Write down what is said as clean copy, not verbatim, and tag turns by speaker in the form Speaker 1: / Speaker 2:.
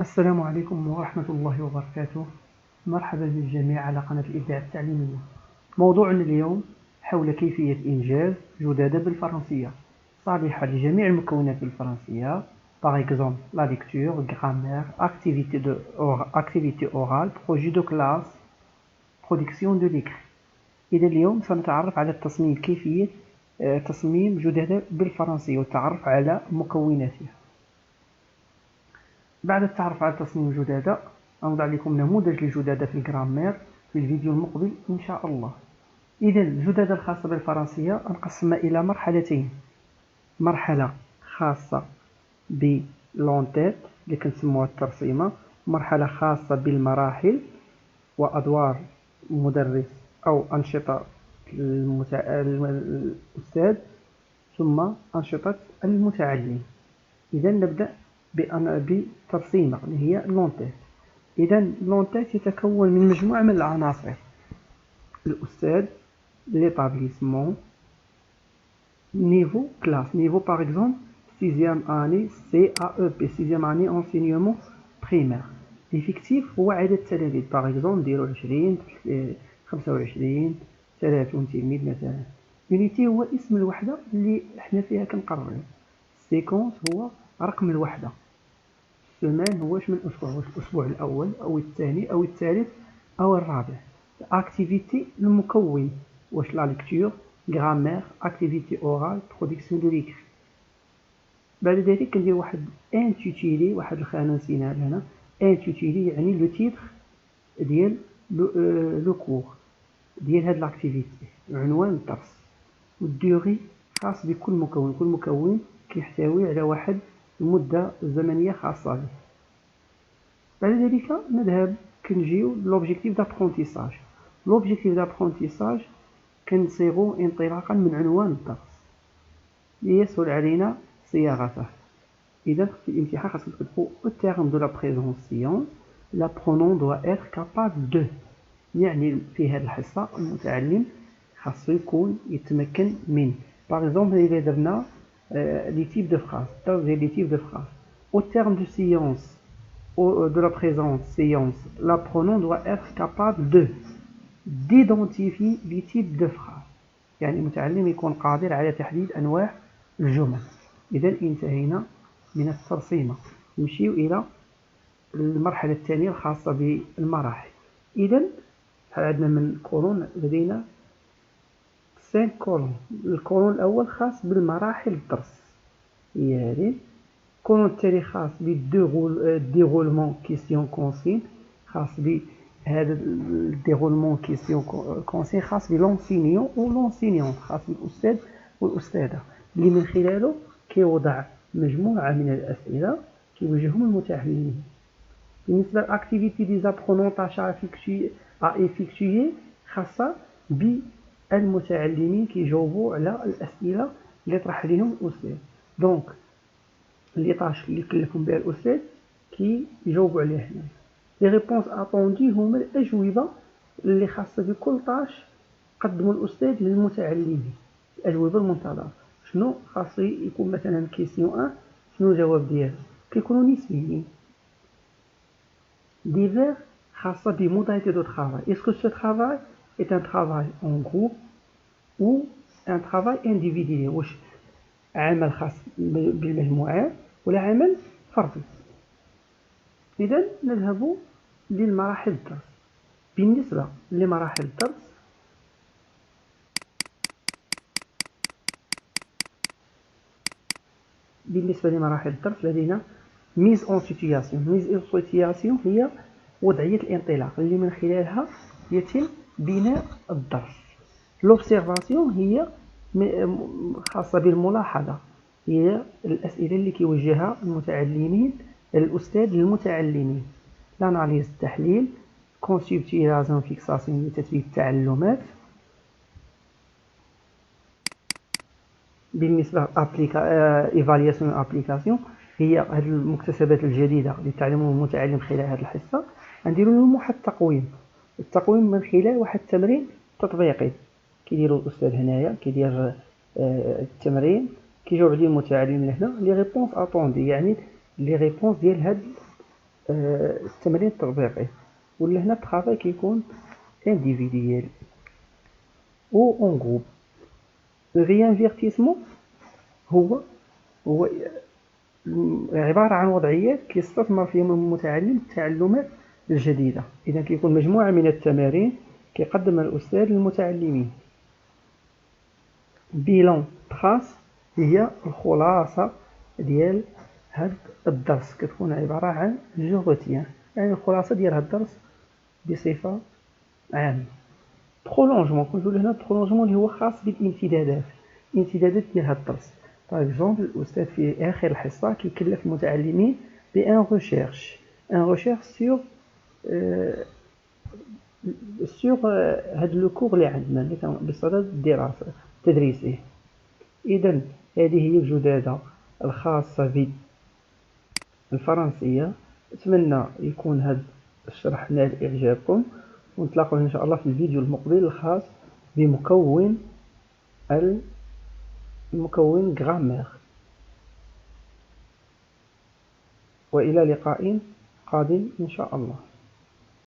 Speaker 1: السلام عليكم ورحمة الله وبركاته. مرحبا بالجميع على قناة الإبداع التعليمية. موضوعنا اليوم حول كيفية إنجاز جدادة بالفرنسية صالحة لجميع المكونات بالفرنسية. Par exemple, la lecture, grammaire, activité orale, projet de classe, production de l'écrit. إذا اليوم سنتعرف على التصميم، كيفية تصميم جدادة بالفرنسية والتعرف على مكوناتها. بعد التعرف على تصميم جدادة أوضع لكم نموذج للجدادة في الجرامير في الفيديو المقبل إن شاء الله. إذا الجدادة الخاصة بالفرنسية انقسم إلى مرحلتين: مرحلة خاصة بلونتيت اللي كنسموها الترسيمة، مرحلة خاصة بالمراحل وأدوار المدرس أو أنشطة الأستاذ، ثم أنشطة المتعلم. إذا نبدأ بترسيمة اللي هي لونتيت. إذا لونتيت يتكون من مجموعة من العناصر: الأستاذ، l'établissement, niveau, classe. Niveau par exemple 6e année CAEP, 6e année enseignement primaire. L'effectif هو عدد التلاميذ، par exemple ديروا 20 25 30 تلميذ مثلا. unité هو اسم الوحدة اللي احنا فيها كنقرروا. séquence هو رقم الوحدة. سمان هو واش من أسبوع، واش الأسبوع الأول أو الثاني أو الثالث أو الرابع. أكتيفيتي المكون، واش لا ليكتور، غرامير، أكتيفيتي أورال، برودكسيون دو ليكري. بعد ذلك كندير واحد انتيتيلي، واحد الخانة نسيناها هنا. انتيتيلي يعني لو تيتر ديال لو كور ديال هاد لاكتيفيتي، عنوان الدرس. والديوري خاص بكل مكون، كل مكون كيحتوي على واحد المدة زمنية خاصة به. بعد ذلك كنجيو لوبجيكتيف دابرونتيساج. لوبجيكتيف دابرونتيساج كنصيغو انطلاقا من عنوان الدرس ليسهل علينا صياغته. إذا في الامتحان خاصكم تكتبوا au terme de la présente séance l'apprenant doit être capable de، يعني في هذه الحصة المتعلم خاصو يكون يتمكن من. باغ اكزومبل إذا درنا لي تيب دو فراز، لي تيب دو فراز au terme de séance de la présente séance, l'apprenant doit être capable d'identifier les types de phrases. يعني المتعلم يكون قادر على تحديد أنواع الجمل. إذا انتهينا من الترسيمة، نمشيو إلى المرحلة الثانية الخاصة بالمراحل. إذا عندنا من كولون لدينا 5 كولون. الكولون الأول خاص بالمراحل الدرس، هي هذه. الكولون الثاني خاص بالديغولمون كيسيون كونسين، خاص بهذا الديغولمون كيسيون كونسين خاص بلونسينيون ولونسينيون، خاص بالأستاذ والأستاذة، اللي من خلاله كيوضع مجموعة من الأسئلة كيوجههم المتعلمين. بالنسبة للأكتيفيتي دي زابرونون تاشا إفيكتويي خاصة بالمتعلمين كيجاوبوا على الأسئلة اللي طرح عليهم الأستاذ. دونك لي طاش اللي كلفهم بها الأستاذ كيجاوبوا عليها هنا. لي ريبونس أطوندي هما الأجوبة اللي خاصة بكل طاش قدموا الأستاذ للمتعلمين، الأجوبة المنتظرة. شنو خاص يكون مثلا كيسيون 1 شنو الجواب ديالها، كيكونوا نسبيين. ديفير خاصة بموداليتي دو travail. Est-ce que ce travail est un travail en groupe ou un travail individuel؟ واش عمل خاص بالمجموعات ولا عمل فردي؟ إذا نذهب للمراحل الدرس. بالنسبة لمراحل الدرس لدينا ميز اون سيتياسيون. ميز اون سيتياسيون هي وضعية الانطلاق اللي من خلالها يتم بناء الدرس. لوبسيرفاسيون هي خاصة بالملاحظة، هي الأسئلة اللي كيوجهها المتعلمين الأستاذ للمتعلمين. لاناليز التحليل، كونسيبتيلازيون فيكساسيون تثبيت التعلمات. بالنسبة إيفالياسيون أبليكاسيون هي هذه المكتسبات الجديدة اللي تعلمه المتعلم خلال هذه الحصة. غنديروا لهم واحد التقويم من خلال واحد التمرين تطبيقي. كيديروا الأستاذ هنايا كيدير التمرين، كيجاوب عليه المتعلم هنا لي ريبونس أطوندي، يعني لي ريبونس ديال هاد التمرين التطبيقي. ولا هنا الترافاي كيكون individuel او اون جروب. الريانفيرتيسمون هو عبارة عن وضعيات كيستثمر فيهم المتعلم التعلمات الجديدة. إذا كيكون مجموعة من التمارين كيقدمها الأستاذ للمتعلمين. بيلون تراس هي الخلاصة ديال هاد الدرس، كتكون عبارة عن جوغتيان، يعني الخلاصة ديال هاد الدرس بصفة عامة. برولونجمون كنقولو هنا برولونجمون اللي هو خاص بالامتدادات، الامتدادات ديال هاد الدرس. باغ اكزومبل الأستاذ في آخر الحصة كيكلف المتعلمين بان ريشيرش سور هاد لو كور اللي عندنا اللي بصدد الدراسة التدريسية. إذا هذه هي الجدادة الخاصة بالفرنسية. أتمنى يكون هذا الشرح نال إعجابكم، ونتلاقوا إن شاء الله في الفيديو المقبل الخاص بمكون غرامير. وإلى لقاء قادم إن شاء الله.